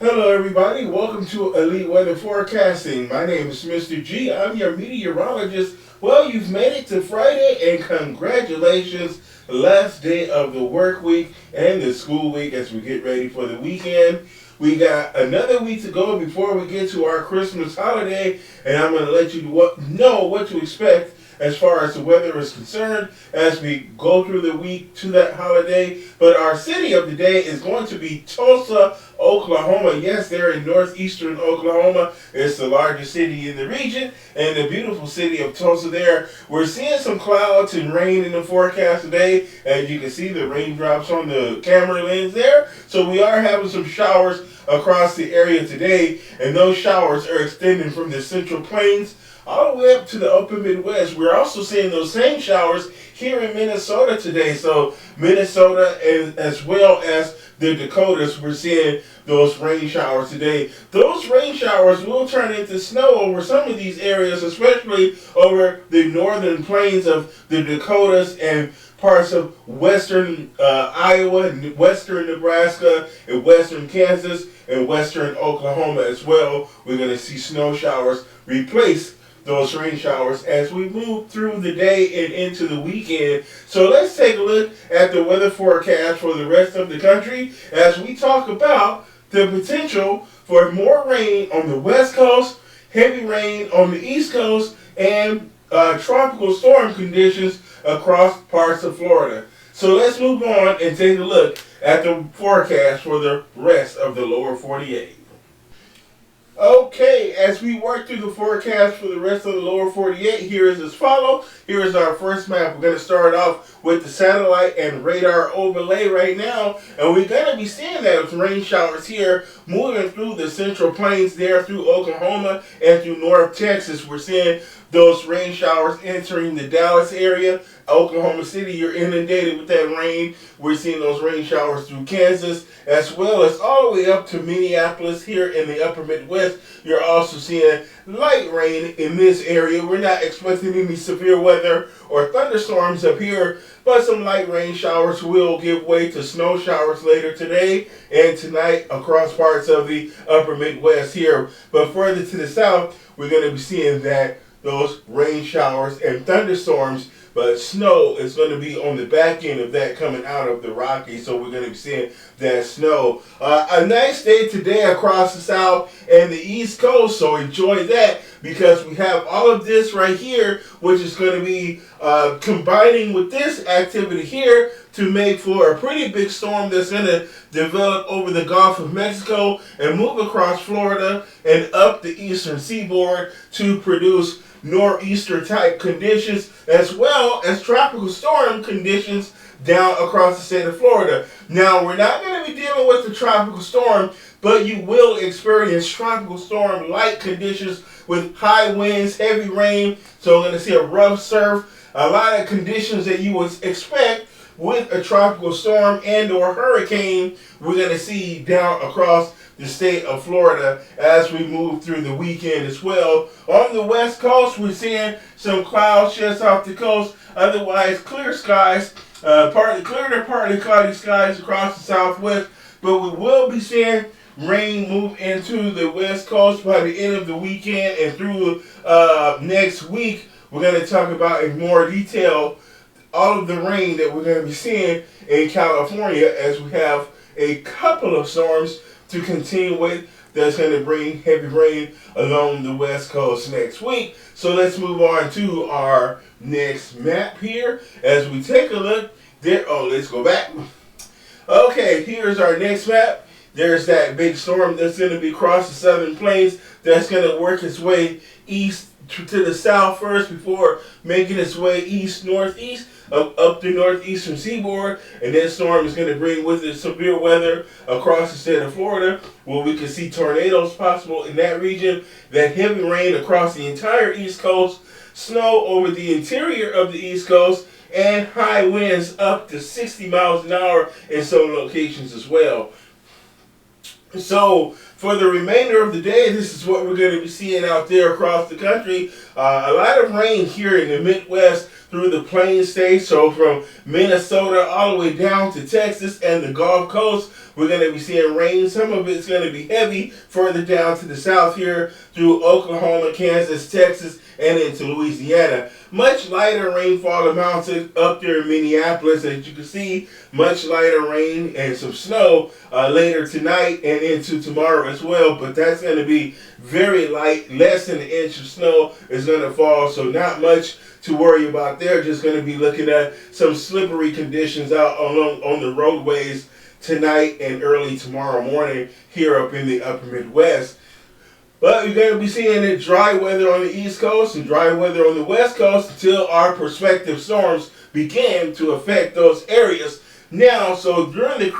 Hello everybody, welcome to Elite Weather Forecasting. My name is Mr. G. I'm your meteorologist. Well, you've made it to Friday and congratulations. Last day of the work week and the school week as we get ready for the weekend. We got another week to go before we get to our Christmas holiday, and I'm going to let you know what to expect as far as the weather is concerned as we go through the week to that holiday. But our city of the day is going to be Tulsa, Oklahoma. Yes, they're in northeastern Oklahoma. It's the largest city in the region, and the beautiful city of Tulsa there. We're seeing some clouds and rain in the forecast today. As you can see, the raindrops on the camera lens there. So we are having some showers across the area today, and those showers are extending from the central plains all the way up to the upper Midwest. We're also seeing those same showers here in Minnesota today. So Minnesota and as well as the Dakotas, we're seeing those rain showers today. Those rain showers will turn into snow over some of these areas, especially over the northern plains of the Dakotas and parts of western Iowa, and western Nebraska, and western Kansas, and western Oklahoma as well. We're going to see snow showers replace those rain showers as we move through the day and into the weekend. So let's take a look at the weather forecast for the rest of the country as we talk about the potential for more rain on the west coast, heavy rain on the east coast, and tropical storm conditions across parts of Florida. So let's move on and take a look at the forecast for the rest of the lower 48. Okay, as we work through the forecast for the rest of the lower 48, here is as follows. Here is our first map. We're going to start off with the satellite and radar overlay right now. And we're going to be seeing those rain showers here moving through the central plains there through Oklahoma and through North Texas. We're seeing those rain showers entering the Dallas area. Oklahoma City, you're inundated with that rain. We're seeing those rain showers through Kansas, as well as all the way up to Minneapolis here in the upper Midwest. You're also seeing light rain in this area. We're not expecting any severe weather or thunderstorms up here, but some light rain showers will give way to snow showers later today and tonight across parts of the upper Midwest here. But further to the south, we're going to be seeing that those rain showers and thunderstorms, but snow is going to be on the back end of that coming out of the Rockies, so we're going to be seeing that snow. A nice day today across the south and the east coast, so enjoy that because we have all of this right here, which is going to be combining with this activity here to make for a pretty big storm that's going to develop over the Gulf of Mexico and move across Florida and up the eastern seaboard to produce nor'easter type conditions as well as tropical storm conditions down across the state of Florida. Now, we're not going to be dealing with the tropical storm, but you will experience tropical storm like conditions with high winds, heavy rain. So we're going to see a rough surf, a lot of conditions that you would expect with a tropical storm and or hurricane we're going to see down across the state of Florida as we move through the weekend as well. On the west coast, we're seeing some clouds just off the coast, otherwise clear skies, partly clear to partly cloudy skies across the southwest, but we will be seeing rain move into the west coast by the end of the weekend and through next week. We're going to talk about in more detail all of the rain that we're going to be seeing in California as we have a couple of storms to continue with that's going to bring heavy rain along the west coast next week. So let's move on to our next map here as we take a look there. Oh, let's go back. Okay, here's our next map. There's that big storm that's going to be across the southern plains that's going to work its way east to the south first before making its way east-northeast up the northeastern seaboard, and that storm is going to bring with it severe weather across the state of Florida, where we can see tornadoes possible in that region, that heavy rain across the entire east coast, snow over the interior of the east coast, and high winds up to 60 miles an hour in some locations as well. So for the remainder of the day, this is what we're going to be seeing out there across the country. A lot of rain here in the Midwest through the plain states, so from Minnesota all the way down to Texas and the Gulf Coast. we're going to be seeing rain. Some of it's going to be heavy further down to the south here through Oklahoma, Kansas, Texas, and into Louisiana. Much lighter rainfall amounts up there in Minneapolis. As you can see, much lighter rain and some snow later tonight and into tomorrow as well. But that's going to be very light. Less than an inch of snow is going to fall, so not much to worry about there. Just going to be looking at some slippery conditions out on the roadways tonight and early tomorrow morning here up in the upper Midwest. But you're going to be seeing it dry weather on the East Coast and dry weather on the West Coast until our prospective storms begin to affect those areas. Now, so during the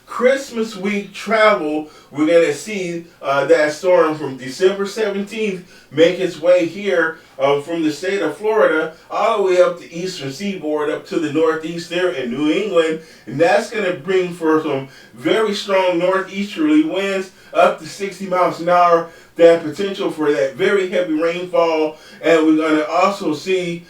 Christmas week travel, we're going to see that storm from December 17th make its way here from the state of Florida all the way up the eastern seaboard up to the northeast there in New England. And that's going to bring for some very strong northeasterly winds up to 60 miles an hour, that potential for that very heavy rainfall. And we're going to also see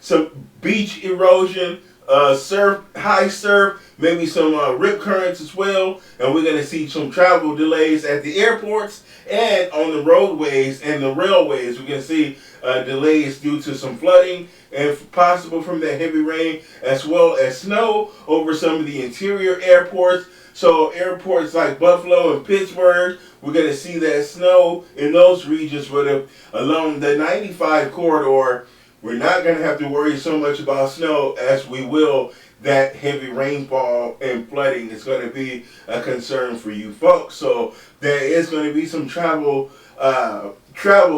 some beach erosion, high surf, maybe some rip currents as well. And we're going to see some travel delays at the airports and on the roadways and the railways. We're going to see delays due to some flooding and possible from that heavy rain, as well as snow over some of the interior airports. So airports like Buffalo and Pittsburgh, we're going to see that snow in those regions. But along the 95 corridor, we're not going to have to worry so much about snow as we will that heavy rainfall and flooding is going to be a concern for you folks. So there is going to be some travel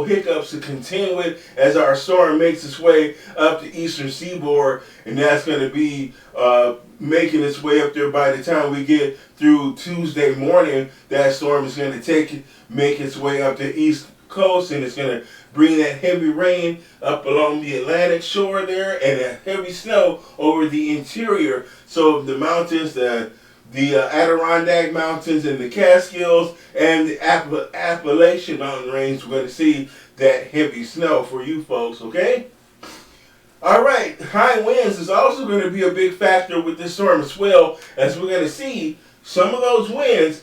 hiccups to contend with as our storm makes its way up the eastern seaboard, and that's going to be making its way up there by the time we get through Tuesday morning. That storm is going to make its way up the east coast, and it's going to bring that heavy rain up along the Atlantic shore there and that heavy snow over the interior. So the mountains, the Adirondack Mountains and the Catskills and the Appalachian mountain range, we're going to see that heavy snow for you folks, okay? All right, high winds is also going to be a big factor with this storm as well, as we're going to see some of those winds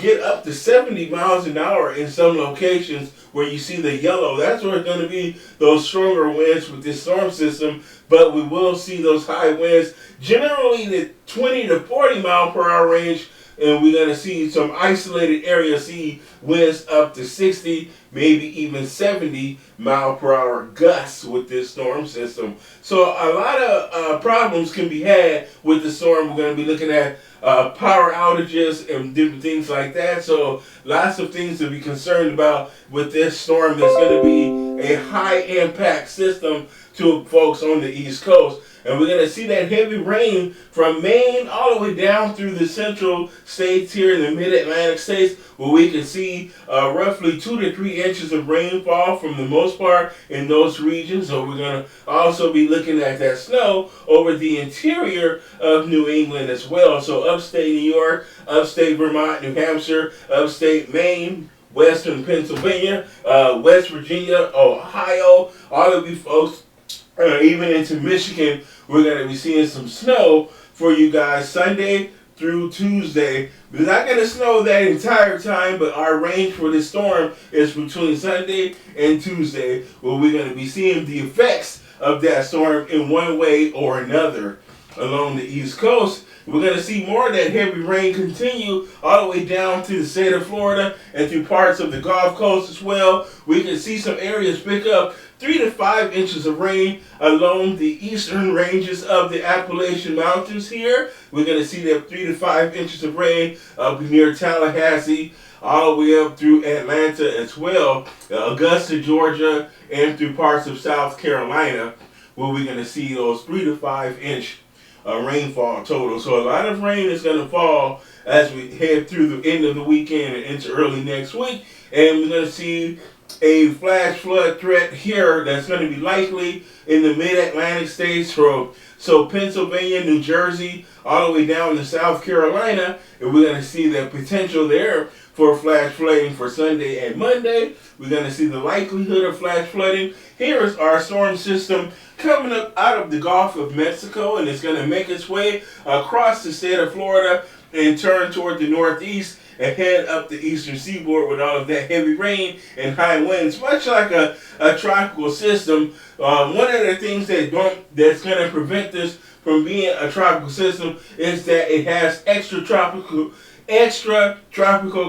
get up to 70 miles an hour in some locations where you see the yellow. That's where it's going to be those stronger winds with this storm system, but we will see those high winds generally the 20 to 40 mile per hour range, and we're going to see some isolated areas see winds up to 60, maybe even 70 mile per hour gusts with this storm system. So a lot of problems can be had with the storm. We're going to be looking at power outages and different things like that. So lots of things to be concerned about with this storm that's going to be a high impact system to folks on the East Coast. And we're going to see that heavy rain from Maine all the way down through the central states here in the mid-Atlantic states, where we can see roughly 2 to 3 inches of rainfall from the most part in those regions. So we're going to also be looking at that snow over the interior of New England as well. So upstate New York, upstate Vermont, New Hampshire, upstate Maine, western Pennsylvania, West Virginia, Ohio, all of you folks, even into Michigan, we're going to be seeing some snow for you guys Sunday through Tuesday. It's not going to snow that entire time, but our range for this storm is between Sunday and Tuesday, where we're going to be seeing the effects of that storm in one way or another along the East Coast. We're going to see more of that heavy rain continue all the way down to the state of Florida and through parts of the Gulf Coast as well. We can see some areas pick up 3 to 5 inches of rain along the eastern ranges of the Appalachian Mountains here. We're going to see that 3 to 5 inches of rain up near Tallahassee, all the way up through Atlanta as well, Augusta, Georgia, and through parts of South Carolina, where we're going to see those 3 to 5 inch rainfall total. So a lot of rain is going to fall as we head through the end of the weekend and into early next week. And we're going to see a flash flood threat here that's going to be likely in the mid-Atlantic states from Pennsylvania, New Jersey, all the way down to South Carolina, and we're going to see the potential there for flash flooding for Sunday and Monday. We're going to see the likelihood of flash flooding. Here is our storm system coming up out of the Gulf of Mexico, and it's going to make its way across the state of Florida and turn toward the northeast and head up the eastern seaboard with all of that heavy rain and high winds, much like a tropical system. One of the things that's going to prevent this from being a tropical system is that it has extra tropical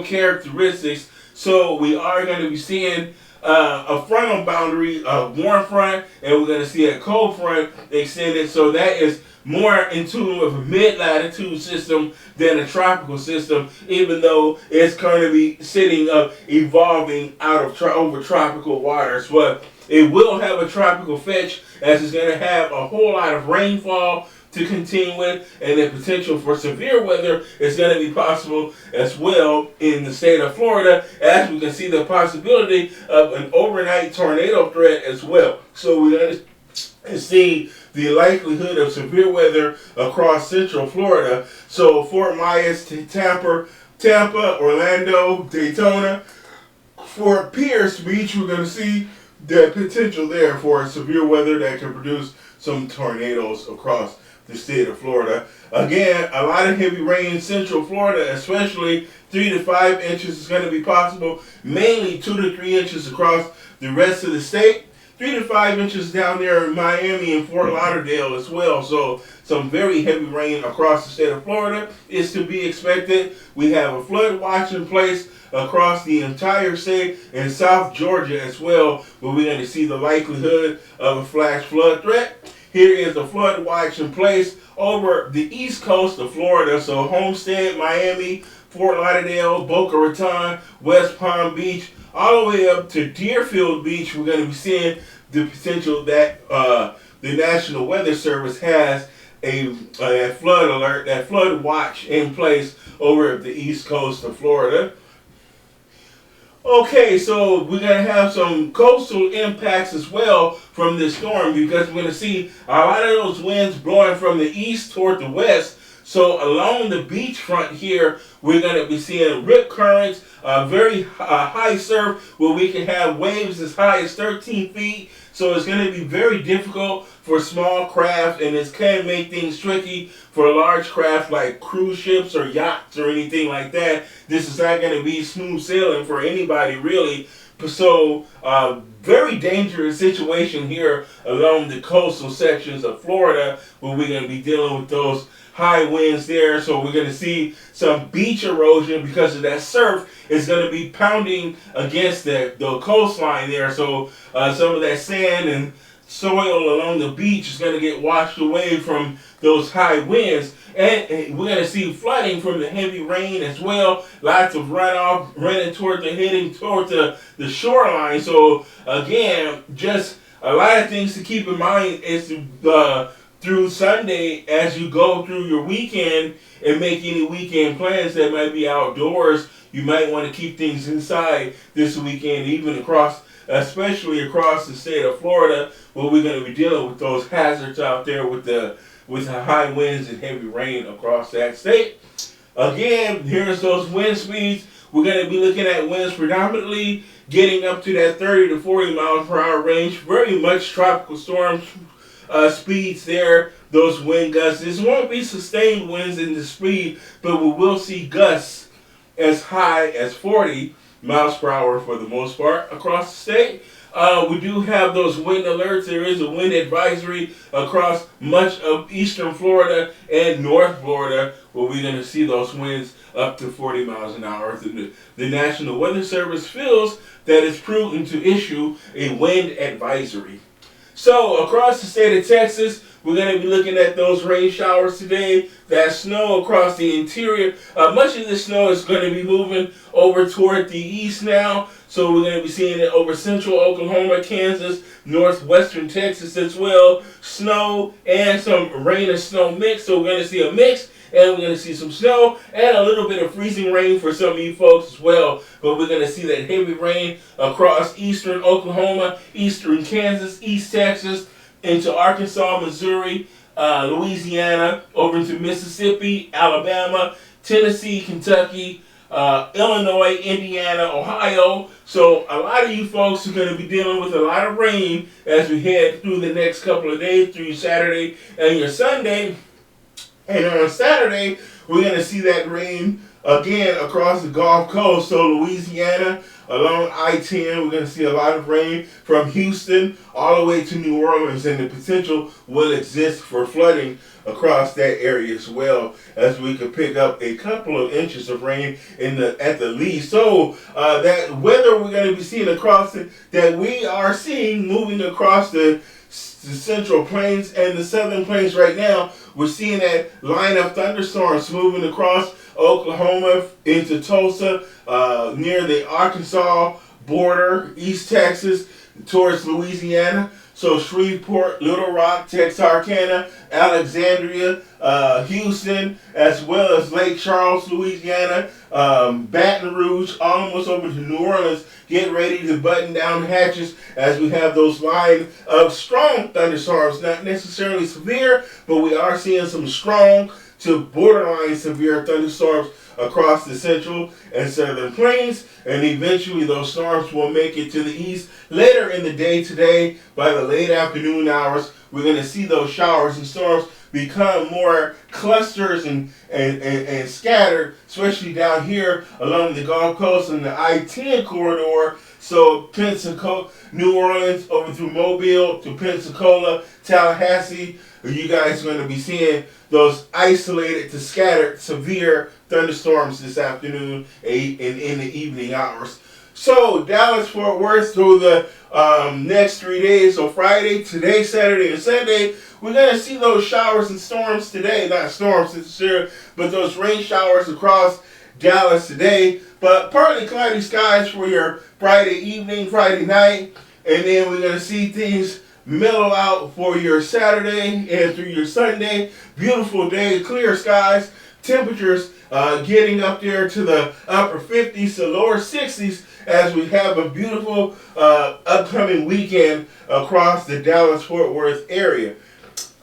characteristics. So we are going to be seeing a frontal boundary, a warm front, and we're going to see a cold front extended. So that is more in tune with a mid-latitude system than a tropical system, even though it's going to be evolving out of over tropical waters. But it will have a tropical fetch, as it's going to have a whole lot of rainfall to contend with, and the potential for severe weather is going to be possible as well in the state of Florida, as we can see the possibility of an overnight tornado threat as well. So we're going to see the likelihood of severe weather across central Florida. So Fort Myers to Tampa, Orlando, Daytona, Fort Pierce Beach, we're going to see the potential there for severe weather that can produce some tornadoes across the state of Florida. Again, a lot of heavy rain in central Florida, especially 3 to 5 inches is going to be possible, mainly 2 to 3 inches across the rest of the state. 3 to 5 inches down there in Miami and Fort Lauderdale as well. So some very heavy rain across the state of Florida is to be expected. We have a flood watch in place across the entire state and South Georgia as well, where we're going to see the likelihood of a flash flood threat. Here is a flood watch in place over the east coast of Florida. So Homestead, Miami, Fort Lauderdale, Boca Raton, West Palm Beach, all the way up to Deerfield Beach. We're going to be seeing the potential that the National Weather Service has a flood alert, that flood watch in place over the east coast of Florida. Okay, so we're going to have some coastal impacts as well from this storm, because we're going to see a lot of those winds blowing from the east toward the west. So along the beachfront here, we're going to be seeing rip currents, very high surf, where we can have waves as high as 13 feet. So it's going to be very difficult for small craft, and it can make things tricky for large craft like cruise ships or yachts or anything like that. This is not going to be smooth sailing for anybody, really. So very dangerous situation here along the coastal sections of Florida, where we're going to be dealing with those high winds there. So we're going to see some beach erosion because of that surf is going to be pounding against the coastline there. So some of that sand and soil along the beach is going to get washed away from those high winds. And we're going to see flooding from the heavy rain as well. Lots of runoff heading toward the shoreline. So again, just a lot of things to keep in mind is through Sunday, as you go through your weekend and make any weekend plans that might be outdoors, you might want to keep things inside this weekend, especially across the state of Florida, where we're going to be dealing with those hazards out there with the high winds and heavy rain across that state. Again, here's those wind speeds. We're going to be looking at winds predominantly getting up to that 30 to 40 miles per hour range. Very much tropical storm speeds there, those wind gusts. This won't be sustained winds in the speed, but we will see gusts as high as 40 miles per hour for the most part across the state. We do have those wind alerts. There is a wind advisory across much of eastern Florida and north Florida, where we're going to see those winds up to 40 miles an hour. The National Weather Service feels that it's prudent to issue a wind advisory. So across the state of Texas, we're going to be looking at those rain showers today. That snow across the interior. Much of the snow is going to be moving over toward the east now. So we're going to be seeing it over central Oklahoma, Kansas, northwestern Texas as well. Snow and some rain and snow mix. So we're going to see a mix and we're going to see some snow and a little bit of freezing rain for some of you folks as well. But we're going to see that heavy rain across eastern Oklahoma, eastern Kansas, East Texas, into Arkansas, Missouri, Louisiana, over into Mississippi, Alabama, Tennessee, Kentucky, Illinois, Indiana, Ohio. So a lot of you folks are going to be dealing with a lot of rain as we head through the next couple of days, through your Saturday and your Sunday. And on Saturday, we're going to see that rain again across the Gulf Coast. So Louisiana, along I-10, we're going to see a lot of rain from Houston all the way to New Orleans, and the potential will exist for flooding across that area as well, as we could pick up a couple of inches of rain at the least. So that weather we're going to be seeing across that we are seeing moving across the central plains and the southern plains right now, we're seeing that line of thunderstorms moving across Oklahoma into Tulsa, near the Arkansas border, East Texas, towards Louisiana. So Shreveport, Little Rock, Texarkana, Alexandria, Houston, as well as Lake Charles, Louisiana, Baton Rouge, almost over to New Orleans. Get ready to button down hatches as we have those line of strong thunderstorms, not necessarily severe, but we are seeing some strong to borderline severe thunderstorms across the central and southern plains, and eventually those storms will make it to the east later in the day today. By the late afternoon hours, we're going to see those showers and storms become more clusters and scattered, especially down here along the Gulf Coast and the I-10 corridor. So Pensacola, New Orleans, over through Mobile to Pensacola, Tallahassee, you guys are going to be seeing those isolated to scattered severe thunderstorms this afternoon in the evening hours. So Dallas, Fort Worth through the next 3 days, so Friday, today, Saturday, and Sunday, we're going to see those showers and storms today. Not storms, sure, but those rain showers across Dallas today. But partly cloudy skies for your Friday evening, Friday night. And then we're going to see things mellow out for your Saturday and through your Sunday. Beautiful day, clear skies. Temperatures getting up there to the upper 50s to lower 60s as we have a beautiful upcoming weekend across the Dallas-Fort Worth area.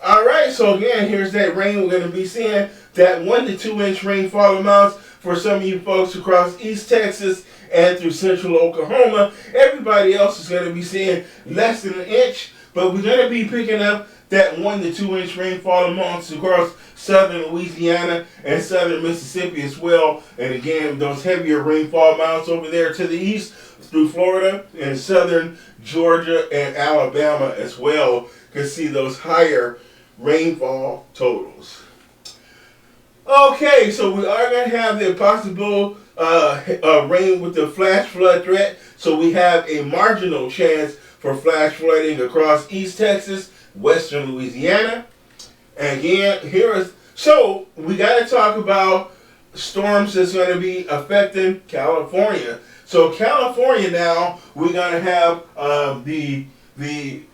All right, so again, here's that rain we're going to be seeing, that 1 to 2 inch rainfall amounts for some of you folks across East Texas and through central Oklahoma. Everybody else is going to be seeing less than an inch, but we're going to be picking up that 1 to 2 inch rainfall amounts across southern Louisiana and southern Mississippi as well. And again, those heavier rainfall amounts over there to the east through Florida and southern Georgia and Alabama as well. Can see those higher rainfall totals. Okay, so we are going to have the possible rain with the flash flood threat. So we have a marginal chance for flash flooding across East Texas, western Louisiana. And again, so we got to talk about storms that's going to be affecting California. So California now, we're going to have the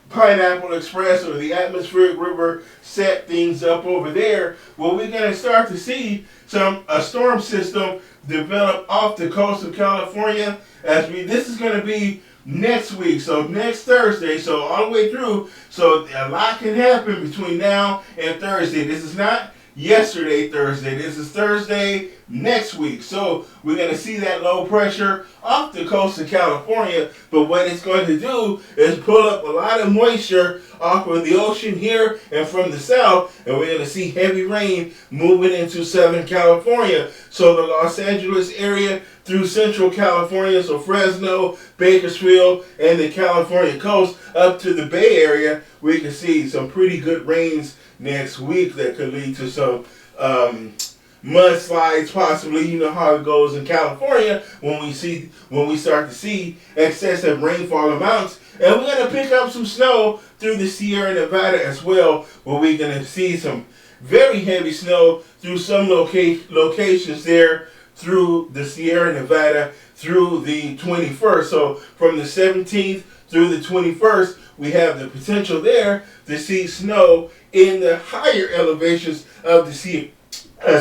Pineapple Express or the atmospheric river set things up over there. Well, we're going to start to see a storm system develop off the coast of California this is going to be next week, so next Thursday, so all the way through. So a lot can happen between now and Thursday. This is not yesterday, Thursday. This is Thursday next week. So we're going to see that low pressure off the coast of California. But what it's going to do is pull up a lot of moisture off of the ocean here and from the south. And we're going to see heavy rain moving into Southern California. So the Los Angeles area through Central California, so Fresno, Bakersfield, and the California coast up to the Bay Area, we can see some pretty good rains next week that could lead to some mudslides possibly. You know how it goes in California when we start to see excessive rainfall amounts. And we're going to pick up some snow through the Sierra Nevada as well, where we're going to see some very heavy snow through some locations there through the Sierra Nevada through the 21st. So from the 17th through the 21st, we have the potential there to see snow in the higher elevations of the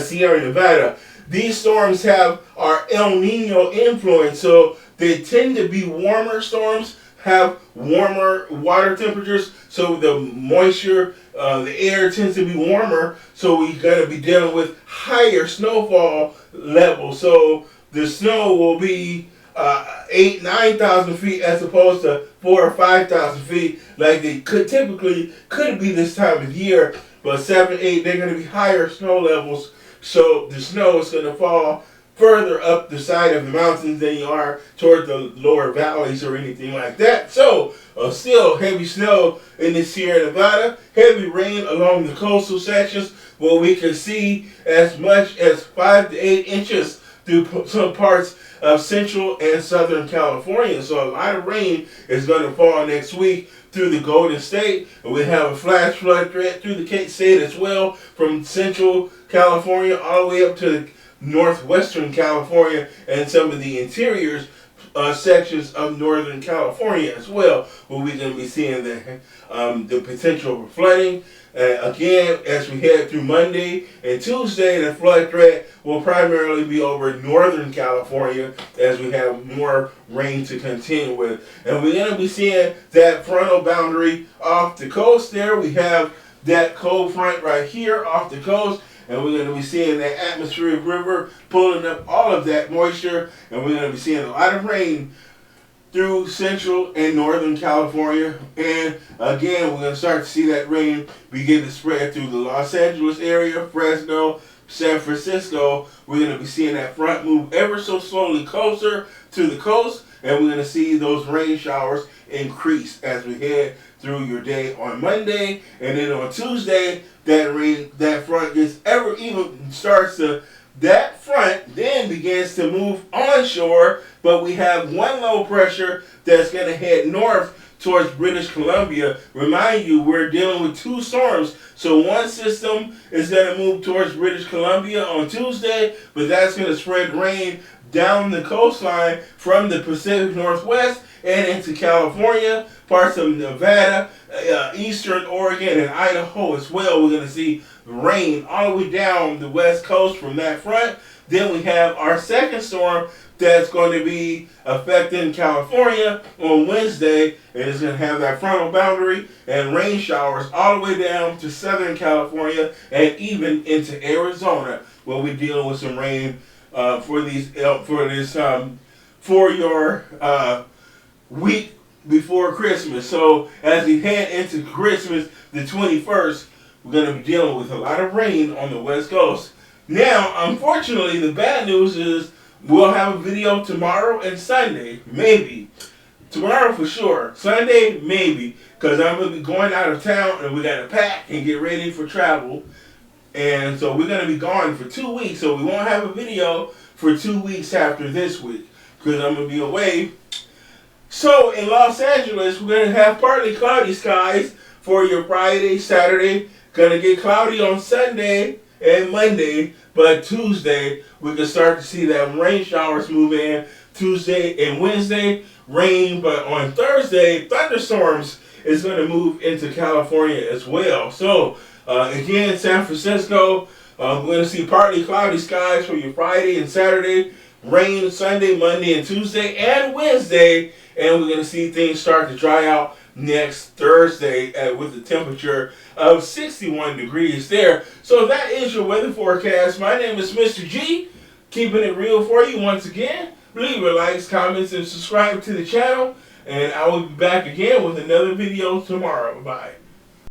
Sierra Nevada. These storms have our El Nino influence, so they tend to be warmer storms, have warmer water temperatures, so the moisture, the air tends to be warmer, so we're going to be dealing with higher snowfall levels. So the snow will be 9,000 feet as opposed to 4,000 or 5,000 feet like they could be this time of year. But 7, 8, they're going to be higher snow levels. So the snow is going to fall further up the side of the mountains than you are toward the lower valleys or anything like that. So still heavy snow in the Sierra Nevada, heavy rain along the coastal sections where we can see as much as 5 to 8 inches through some parts of central and southern California. So a lot of rain is going to fall next week through the Golden State. And we have a flash flood threat through the Cape State as well, from central California all the way up to northwestern California and some of the interiors sections of northern California as well, where we're going to be seeing the potential for flooding. Again, as we head through Monday and Tuesday, the flood threat will primarily be over northern California as we have more rain to contend with. And we're going to be seeing that frontal boundary off the coast there. We have that cold front right here off the coast. And we're going to be seeing that atmospheric river pulling up all of that moisture. And we're going to be seeing a lot of rain through central and northern California. And again, we're going to start to see that rain begin to spread through the Los Angeles area, Fresno, San Francisco. We're going to be seeing that front move ever so slowly closer to the coast. And we're going to see those rain showers increase as we head through your day on Monday. And then on Tuesday, that front that front then begins to move onshore, but we have one low pressure that's going to head north towards British Columbia. Remind you, we're dealing with 2 storms. So one system is going to move towards British Columbia on Tuesday, but that's going to spread rain down the coastline from the Pacific Northwest and into California, parts of Nevada, eastern Oregon, and Idaho as well. We're going to see rain all the way down the west coast from that front. Then we have our second storm that's going to be affecting California on Wednesday, and it's going to have that frontal boundary and rain showers all the way down to southern California and even into Arizona, where we're dealing with some rain for your week before Christmas. So as we head into Christmas, the 21st, we're going to be dealing with a lot of rain on the West Coast. Now, unfortunately, the bad news is we'll have a video tomorrow and Sunday, maybe. Tomorrow for sure. Sunday, maybe, because I'm going to be going out of town and we got to pack and get ready for travel. And so we're going to be gone for 2 weeks, so we won't have a video for 2 weeks after this week because I'm going to be away. So in Los Angeles, we're going to have partly cloudy skies for your Friday, Saturday. Going to get cloudy on Sunday and Monday, but Tuesday we can start to see that rain showers move in. Tuesday and Wednesday, rain, but on Thursday, thunderstorms is going to move into California as well. So again, San Francisco, we're going to see partly cloudy skies for your Friday and Saturday, rain Sunday, Monday, and Tuesday, and Wednesday, and we're going to see things start to dry out next Thursday with a temperature of 61 degrees there. So that is your weather forecast. My name is Mr. G, keeping it real for you once again. Leave your likes, comments, and subscribe to the channel, and I will be back again with another video tomorrow. Bye.